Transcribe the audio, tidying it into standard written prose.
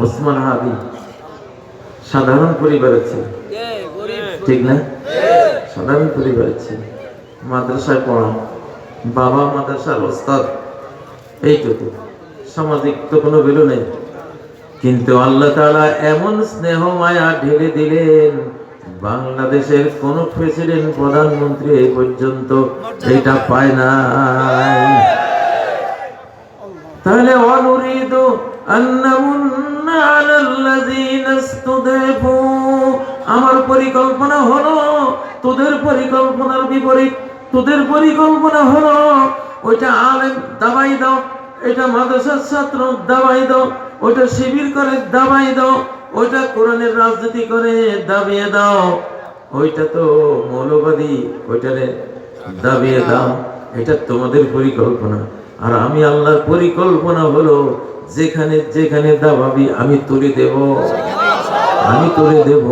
ওসমান হাদি সাধারণ পরিবারের ছেলে, ঠিক না? সাধারণ পরিবারের ছেলে, মাদ্রাসায় পড়া, বাবা মাদ্রাসার ওস্তাদ, এইটুকু, সামাজিক তো কোনো ভ্যালু নেই। কিন্তু আল্লাহ তাআলা এমন স্নেহ মায়া ঢেলে দিলেন, বাংলাদেশের কোন প্রেসিডেন্ট প্রধানমন্ত্রী এই পর্যন্ত এটা পায় নাই। তাহলে অনুরিদু আন্নামুন্না আলাল্লাযীনা ইসতুদঈফু, আমার পরিকল্পনা হলো তোদের পরিকল্পনার বিপরীত। তোদের পরিকল্পনা হলো ওইটা আলেম দাবাই দাও, এটা মাদ্রাসার ছাত্র দাবাই দাও, ওইটা শিবির করে দাবাই দাও, ওইটা কোরআনের রাজনীতি করে দাবিয়ে দাও, ওইটা তো মৌলবাদী, ওইটারে দাবিয়ে দাও। এটা তোমাদের পরিকল্পনা। আর আমি আল্লাহর পরিকল্পনা হলো যেখানে যেখানে দাবাবি আমি তুলে দেব, আমি তুলে দেব।